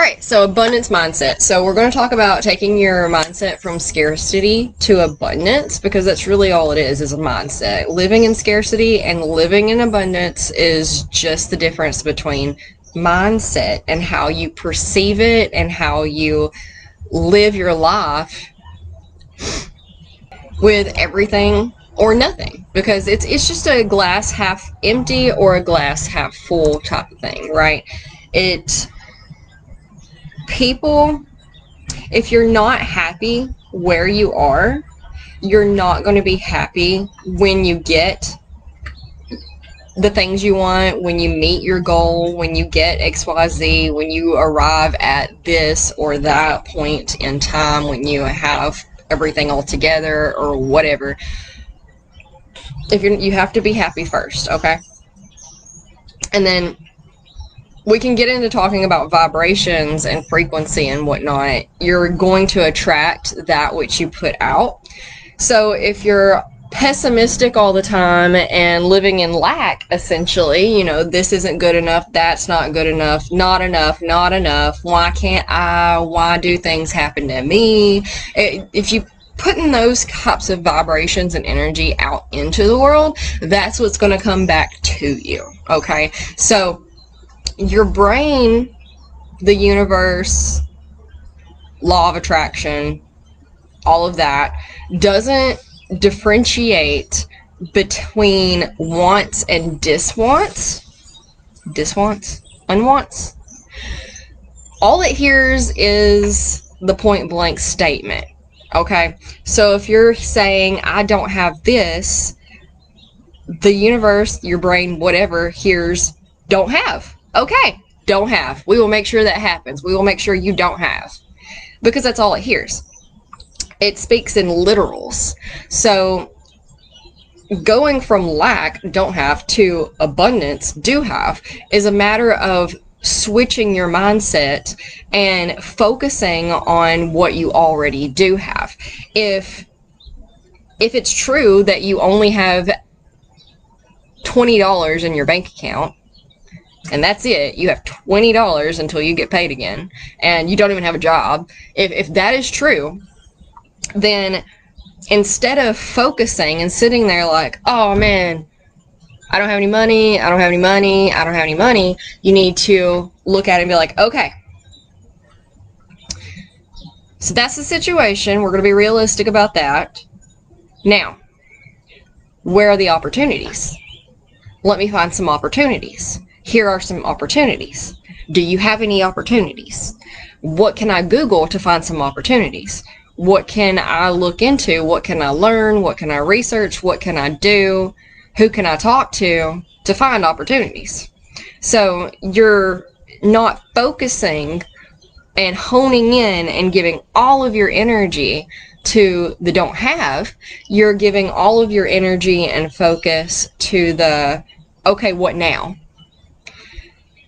Alright, so abundance mindset. So we're going to talk about taking your mindset from scarcity to abundance, because that's really all it is a mindset. Living in scarcity and living in abundance is just the difference between mindset and how you perceive it and how you live your life with everything or nothing, because it's just a glass half empty or a glass half full type of thing, right? People, if you're not happy where you are, you're not going to be happy when you get the things you want, when you meet your goal, when you get XYZ, when you arrive at this or that point in time, when you have everything all together or whatever. You have to be happy first, okay? And then we can get into talking about vibrations and frequency and whatnot. You're going to attract that which you put out. So if you're pessimistic all the time and living in lack, essentially, this isn't good enough, that's not good enough, not enough, why can't I, why do things happen to me? If you putting those types of vibrations and energy out into the world, that's what's going to come back to you, okay? So your brain, the universe, law of attraction, all of that doesn't differentiate between wants and unwants. All it hears is the point blank statement, okay? So if you're saying, I don't have this, the universe, your brain, whatever, hears don't have. Okay, don't have. We will make sure that happens. We will make sure you don't have. Because that's all it hears. It speaks in literals. So going from lack, don't have, to abundance, do have, is a matter of switching your mindset and focusing on what you already do have. If it's true that you only have $20 in your bank account, and that's it, you have $20 until you get paid again, and you don't even have a job, if that is true, then instead of focusing and sitting there like, oh man, I don't have any money, you need to look at it and be like, okay, so that's the situation, we're going to be realistic about that. Now, where are the opportunities? Let me find some opportunities. Here are some opportunities. Do you have any opportunities? What can I Google to find some opportunities? What can I look into? What can I learn? What can I research? What can I do? Who can I talk to find opportunities? So you're not focusing and honing in and giving all of your energy to the don't have. You're giving all of your energy and focus to the, okay, what now?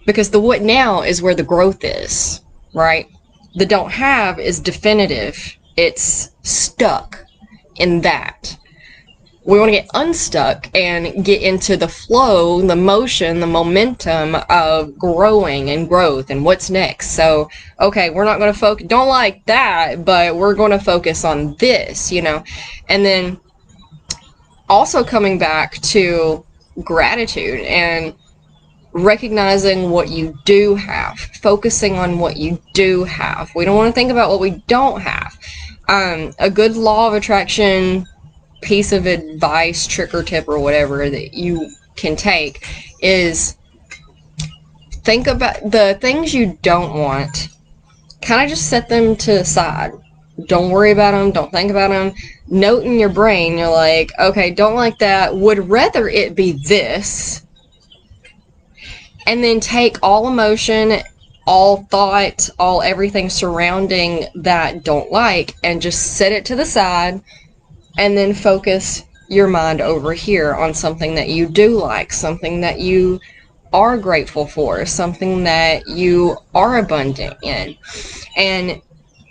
Because the what now is where the growth is, right? The don't have is definitive. It's stuck in that. We want to get unstuck and get into the flow, the motion, the momentum of growing and growth and what's next. So, okay, we're not going to focus, don't like that, but we're going to focus on this, And then also coming back to gratitude and recognizing what you do have, focusing on what you do have. We don't want to think about what we don't have. A good law of attraction piece of advice, trick or tip or whatever that you can take is think about the things you don't want. Kind of just set them to the side. Don't worry about them. Don't think about them. Note in your brain, you're like, okay, don't like that. Would rather it be this. And then take all emotion, all thought, all everything surrounding that don't like, and just set it to the side, and then focus your mind over here on something that you do like, something that you are grateful for, something that you are abundant in. And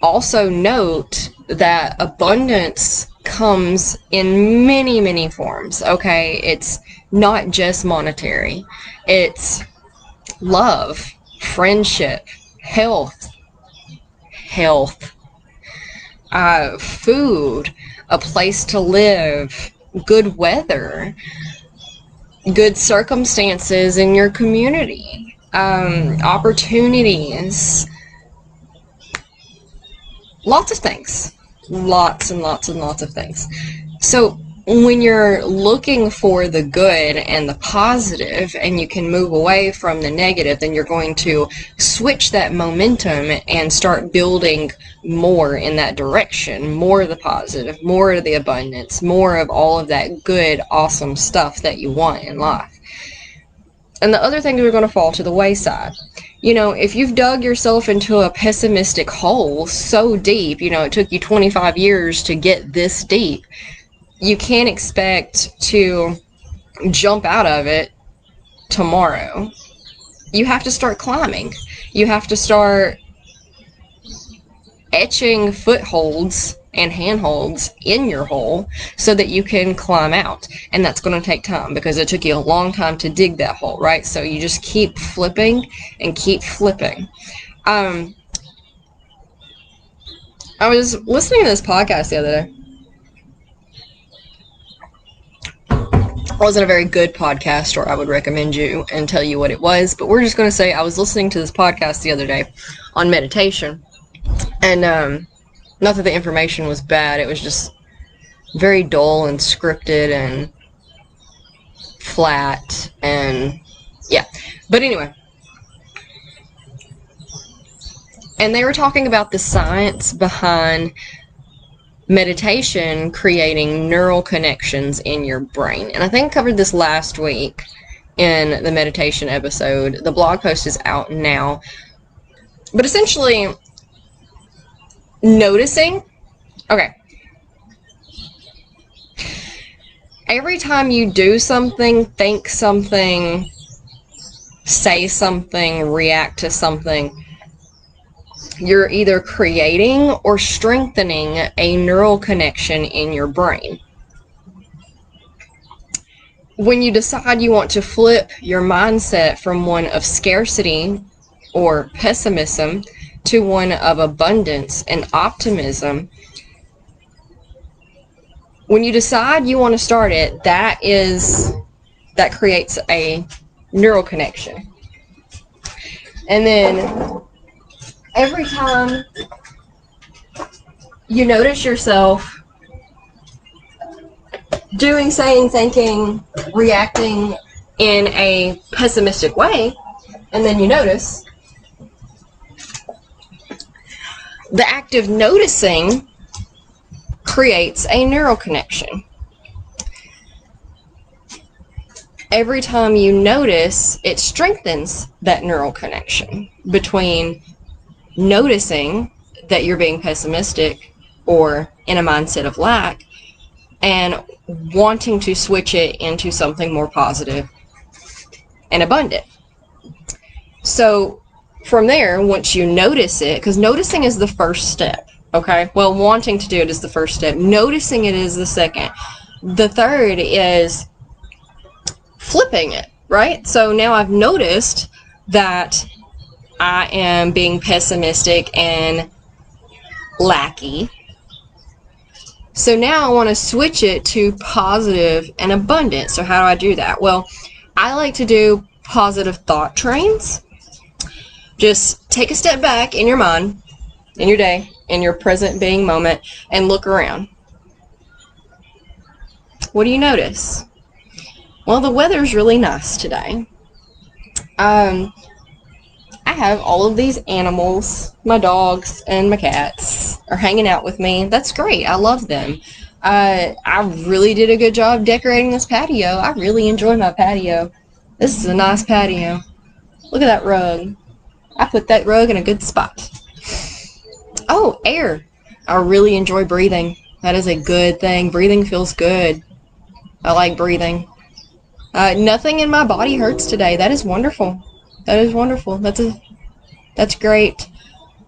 also note that abundance comes in many, many forms, okay? It's not just monetary. It's love, friendship, health, health, food, a place to live, good weather, good circumstances in your community, opportunities, lots of things, lots and lots and lots of things. So when you're looking for the good and the positive and you can move away from the negative, then you're going to switch that momentum and start building more in that direction, more of the positive, more of the abundance, more of all of that good, awesome stuff that you want in life. And the other things are going to fall to the wayside. You know, if you've dug yourself into a pessimistic hole so deep, you know, it took you 25 years to get this deep, you can't expect to jump out of it tomorrow. You have to start climbing. You have to start etching footholds and handholds in your hole so that you can climb out. And that's going to take time because it took you a long time to dig that hole, right? So you just keep flipping and keep flipping. I was listening to this podcast the other day. It wasn't a very good podcast, or I would recommend you and tell you what it was, but we're just going to say I was listening to this podcast the other day on meditation, and not that the information was bad, it was just very dull and scripted and flat, and yeah, but anyway, and they were talking about the science behind meditation creating neural connections in your brain. And I think I covered this last week in the meditation episode. The blog post is out now. But essentially, noticing, okay, every time you do something, think something, say something, react to something, you're either creating or strengthening a neural connection in your brain. When you decide you want to flip your mindset from one of scarcity or pessimism to one of abundance and optimism, when you decide you want to start it, that creates a neural connection. And then every time you notice yourself doing, saying, thinking, reacting in a pessimistic way, and then you notice, the act of noticing creates a neural connection. Every time you notice, it strengthens that neural connection between noticing that you're being pessimistic or in a mindset of lack and wanting to switch it into something more positive and abundant. So from there, once you notice it, because noticing is the first step, okay? Well, wanting to do it is the first step. Noticing it is the second. The third is flipping it, right? So now I've noticed that I am being pessimistic and lacky. So now I want to switch it to positive and abundant. So how do I do that? Well, I like to do positive thought trains. Just take a step back in your mind, in your day, in your present being moment, and look around. What do you notice? Well, the weather's really nice today. I have all of these animals, my dogs and my cats are hanging out with me. That's great. I love them. I really did a good job decorating this patio. I really enjoy my patio. This is a nice patio. Look at that rug. I put that rug in a good spot. Oh, air. I really enjoy breathing. That is a good thing. Breathing feels good. I like breathing. Nothing in my body hurts today. That is wonderful. That is wonderful. That's great.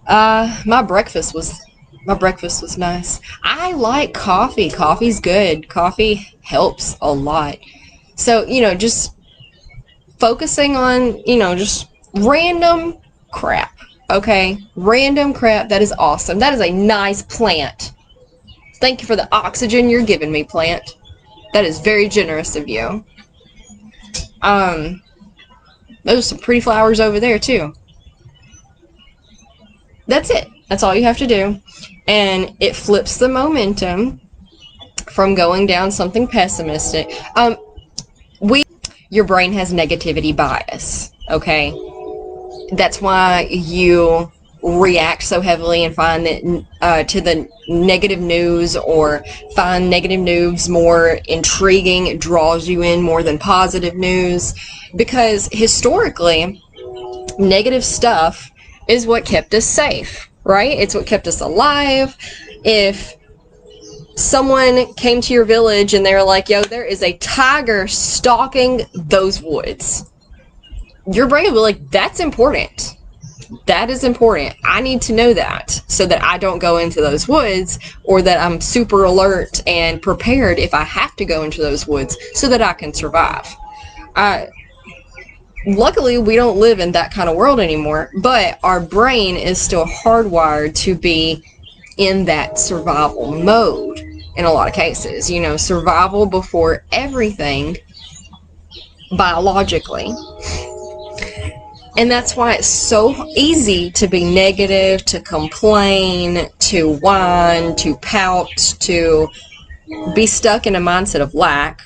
My breakfast was nice. I like coffee. Coffee's good. Coffee helps a lot. So, just focusing on, just random crap. Okay? Random crap. That is awesome. That is a nice plant. Thank you for the oxygen you're giving me, plant. That is very generous of you. Those are some pretty flowers over there, too. That's it. That's all you have to do. And it flips the momentum from going down something pessimistic. Your brain has negativity bias, okay? That's why you react so heavily and find that to the negative news, or find negative news more intriguing. It draws you in more than positive news, because historically, negative stuff is what kept us safe, right? It's what kept us alive. If someone came to your village and they were like, yo, there is a tiger stalking those woods, your brain will be like, that's important. That is important. I need to know that so that I don't go into those woods, or that I'm super alert and prepared if I have to go into those woods so that I can survive. Luckily, we don't live in that kind of world anymore, but our brain is still hardwired to be in that survival mode in a lot of cases. You know, survival before everything biologically. And that's why it's so easy to be negative, to complain, to whine, to pout, to be stuck in a mindset of lack.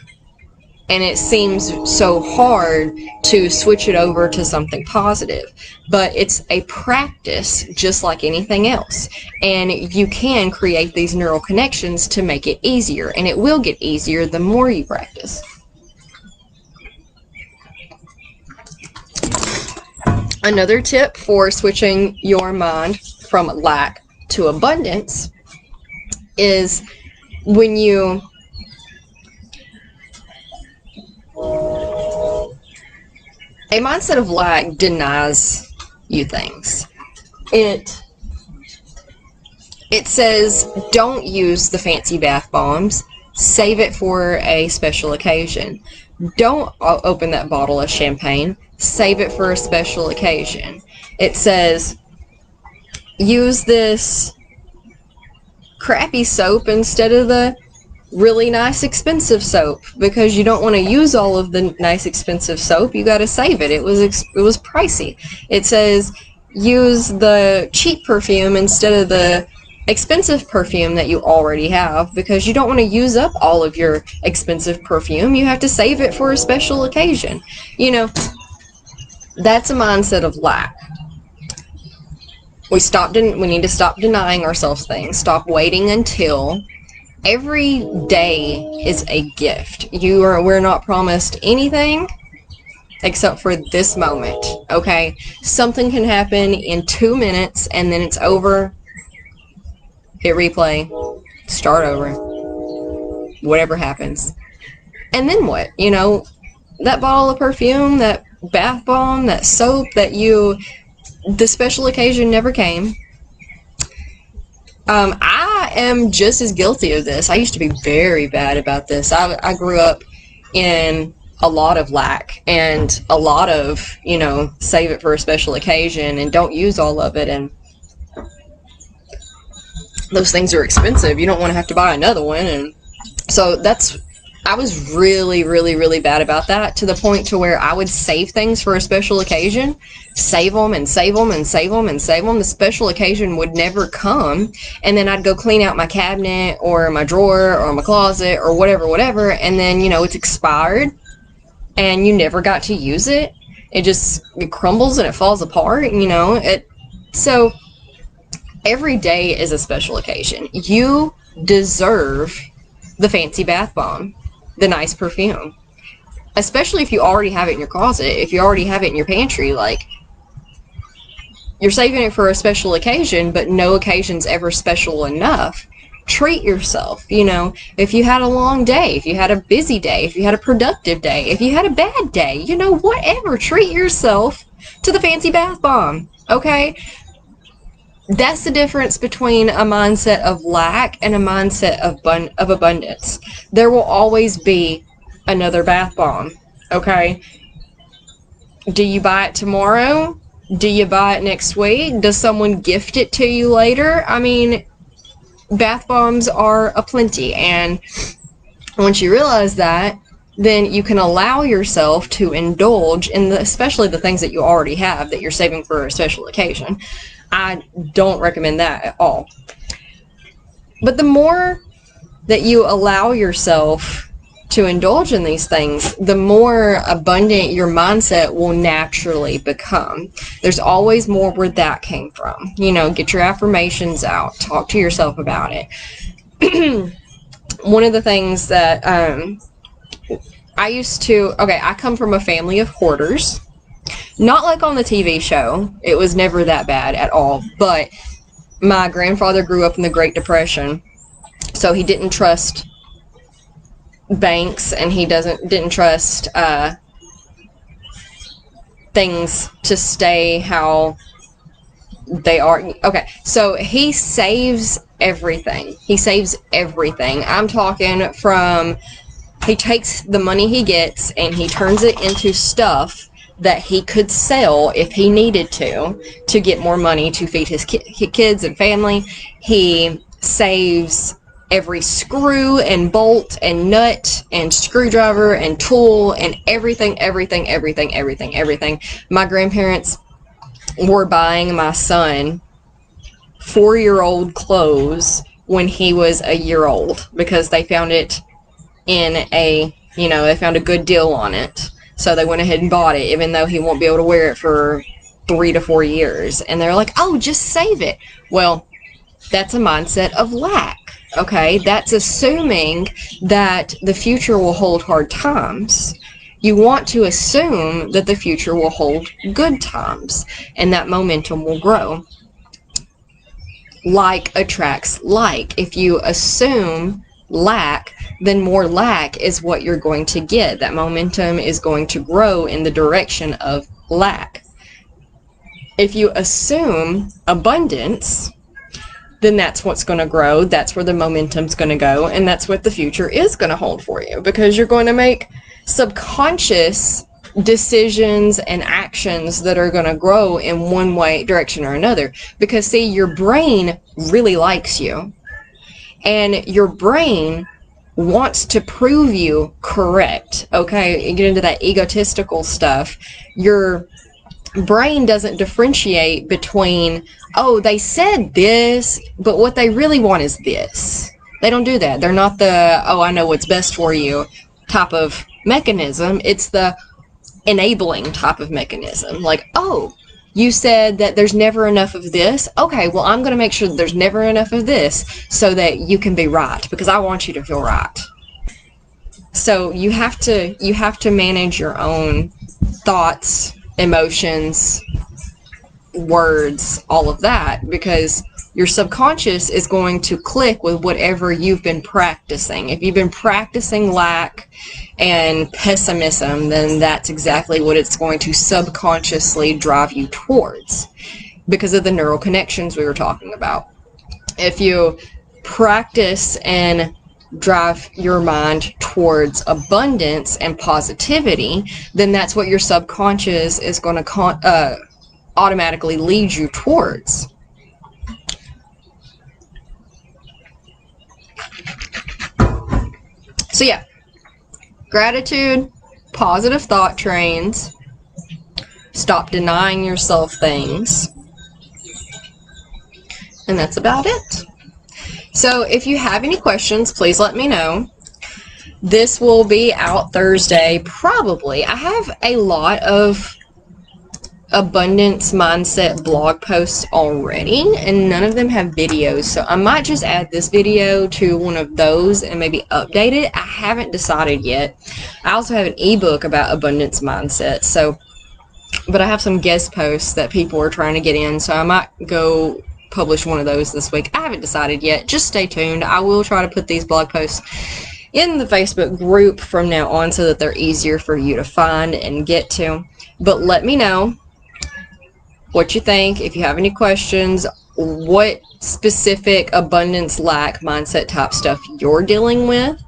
And it seems so hard to switch it over to something positive. But it's a practice just like anything else. And you can create these neural connections to make it easier. And it will get easier the more you practice. Another tip for switching your mind from lack to abundance is when you a mindset of lack denies you things. It says, don't use the fancy bath bombs. Save it for a special occasion. Don't open that bottle of champagne. Save it for a special occasion. It says, use this crappy soap instead of the really nice expensive soap, because you don't want to use all of the nice expensive soap. You got to save it. It was pricey. It says, use the cheap perfume instead of the expensive perfume that you already have, because you don't want to use up all of your expensive perfume. You have to save it for a special occasion. You know, that's a mindset of lack. We need to stop denying ourselves things. Stop waiting until every day is a gift. We're not promised anything except for this moment, okay? Something can happen in 2 minutes and then it's over. Hit replay, start over, whatever happens. And then what? You know, that bottle of perfume, that bath bomb, that soap the special occasion never came. I am just as guilty of this. I used to be very bad about this. I grew up in a lot of lack and a lot of, you know, save it for a special occasion and don't use all of it. And those things are expensive. You don't want to have to buy another one. And so I was really, really, really bad about that, to the point to where I would save things for a special occasion, save them and save them and save them and save them. The special occasion would never come, and then I'd go clean out my cabinet or my drawer or my closet or whatever, and then, you know, it's expired and you never got to use it. It crumbles and it falls apart, you know. So every day is a special occasion. You deserve the fancy bath bomb, the nice perfume, especially if you already have it in your closet, if you already have it in your pantry. Like, you're saving it for a special occasion, but no occasion's ever special enough. Treat yourself. You know, if you had a long day, if you had a busy day, if you had a productive day, if you had a bad day, you know, whatever, treat yourself to the fancy bath bomb, okay? That's the difference between a mindset of lack and a mindset of abundance. There will always be another bath bomb, okay? Do you buy it tomorrow? Do you buy it next week? Does someone gift it to you later? I mean, bath bombs are aplenty, and once you realize that, then you can allow yourself to indulge in especially the things that you already have that you're saving for a special occasion. I don't recommend that at all. But the more that you allow yourself to indulge in these things, the more abundant your mindset will naturally become. There's always more where that came from. You know, get your affirmations out, talk to yourself about it. One of the things that I come from a family of hoarders. Not like on the TV show. It was never that bad at all. But my grandfather grew up in the Great Depression, so he didn't trust banks, and he didn't trust things to stay how they are. Okay, so he saves everything. He saves everything. I'm talking from, he takes the money he gets and he turns it into stuff that he could sell if he needed to get more money to feed his kids and family. He saves every screw and bolt and nut and screwdriver and tool and everything. My grandparents were buying my son 4-year-old clothes when he was a year old because they found it they found a good deal on it. So they went ahead and bought it, even though he won't be able to wear it for 3 to 4 years. And they're like, oh, just save it. Well, that's a mindset of lack. Okay, that's assuming that the future will hold hard times. You want to assume that the future will hold good times, and that momentum will grow. Like attracts like. If you assume lack, then more lack is what you're going to get. That momentum is going to grow in the direction of lack. If you assume abundance, then that's what's going to grow. That's where the momentum's going to go, and that's what the future is going to hold for you, because you're going to make subconscious decisions and actions that are going to grow in one way, direction or another. Because see, your brain really likes you, and your brain wants to prove you correct. Okay, you get into that egotistical stuff. Your brain doesn't differentiate between, oh, they said this, but what they really want is this. They don't do that. They're not the, oh, I know what's best for you type of mechanism. It's the enabling type of mechanism. Like, oh, you said that there's never enough of this. Okay, well, I'm going to make sure that there's never enough of this so that you can be right, because I want you to feel right. So you have to manage your own thoughts, emotions, words, all of that, because your subconscious is going to click with whatever you've been practicing. If you've been practicing lack and pessimism, then that's exactly what it's going to subconsciously drive you towards, because of the neural connections we were talking about. If you practice and drive your mind towards abundance and positivity, then that's what your subconscious is going to automatically lead you towards. So yeah, gratitude, positive thought trains, stop denying yourself things, and that's about it. So if you have any questions, please let me know. This will be out Thursday, probably. I have a lot of abundance mindset blog posts already, and none of them have videos, so I might just add this video to one of those and maybe update it. I haven't decided yet. I also have an ebook about abundance mindset, but I have some guest posts that people are trying to get in, so I might go publish one of those this week. I haven't decided yet. Just stay tuned. I will try to put these blog posts in the Facebook group from now on so that they're easier for you to find and get to. But let me know what you think. If you have any questions, what specific abundance lack mindset type stuff you're dealing with.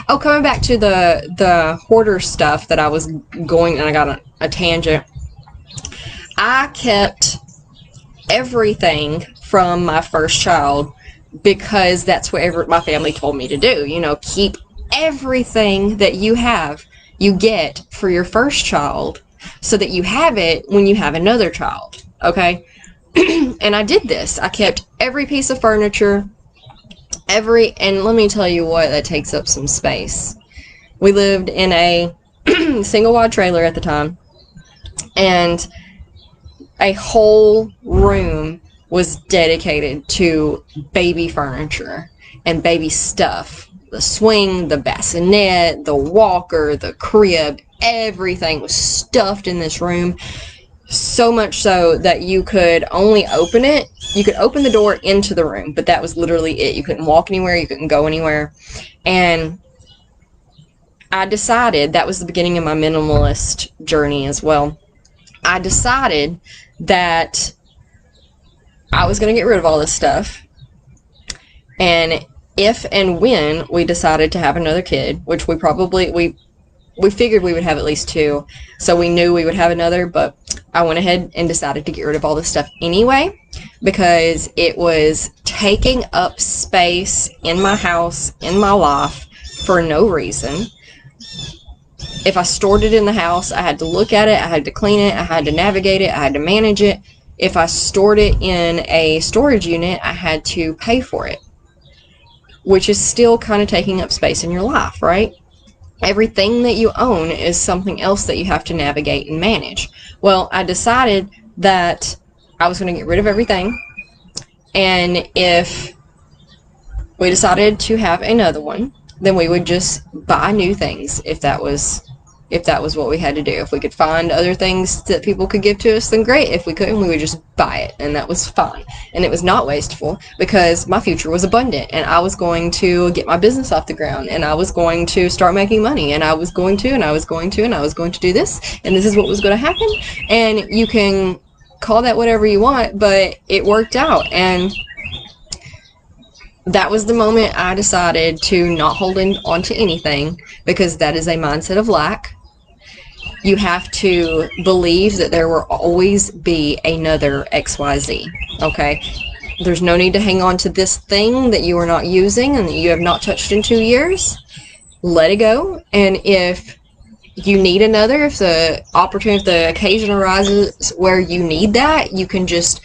Oh, coming back to the hoarder stuff that I was going, and I got a tangent. I kept everything from my first child because that's what my family told me to do. You know, keep everything that you get for your first child so that you have it when you have another child. Okay? And I did this. I kept every piece of furniture, and let me tell you what, that takes up some space. We lived in a single wide trailer at the time, and a whole room was dedicated to baby furniture and baby stuff. The swing, the bassinet, the walker, the crib, everything was stuffed in this room. So much so that you could only open it. You could open the door into the room, but that was literally it. You couldn't walk anywhere. You couldn't go anywhere. And I decided, that was the beginning of my minimalist journey as well. I decided that I was going to get rid of all this stuff. And if and when we decided to have another kid, which we figured we would have at least 2, so we knew we would have another, but I went ahead and decided to get rid of all this stuff anyway, because it was taking up space in my house, in my life, for no reason. If I stored it in the house, I had to look at it, I had to clean it, I had to navigate it, I had to manage it. If I stored it in a storage unit, I had to pay for it, which is still kind of taking up space in your life, right? Everything that you own is something else that you have to navigate and manage. Well, I decided that I was going to get rid of everything, and if we decided to have another one, then we would just buy new things if that was what we had to do. If we could find other things that people could give to us, then great. If we couldn't, we would just buy it, and that was fine. And it was not wasteful because my future was abundant, and I was going to get my business off the ground, and I was going to start making money, and I was going to do this, and this is what was going to happen. And you can call that whatever you want, but it worked out. And that was the moment I decided to not hold on to anything, because that is a mindset of lack. You have to believe that there will always be another XYZ, okay? There's no need to hang on to this thing that you are not using and that you have not touched in 2 years. Let it go. And if you need another, if the occasion arises where you need that, you can just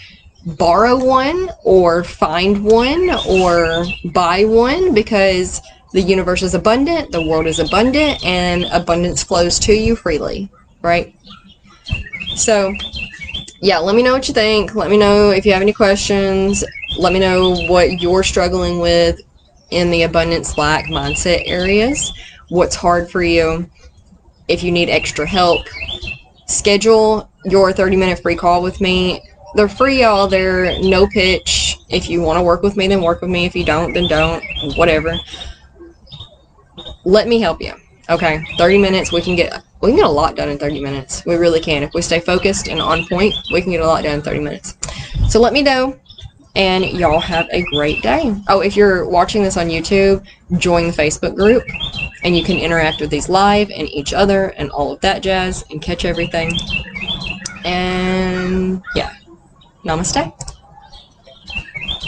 borrow one or find one or buy one, because the universe is abundant, the world is abundant, and abundance flows to you freely, right? So, yeah, let me know what you think. Let me know if you have any questions. Let me know what you're struggling with in the abundance lack mindset areas. What's hard for you. If you need extra help, schedule your 30-minute free call with me. They're free, y'all. They're no pitch. If you want to work with me, then work with me. If you don't, then don't. Whatever. Let me help you. Okay, 30 minutes. We can get a lot done in 30 minutes. We really can. If we stay focused and on point, we can get a lot done in 30 minutes. So let me know, and y'all have a great day. Oh, if you're watching this on YouTube, join the Facebook group, and you can interact with these live and each other and all of that jazz and catch everything. And yeah. Namaste.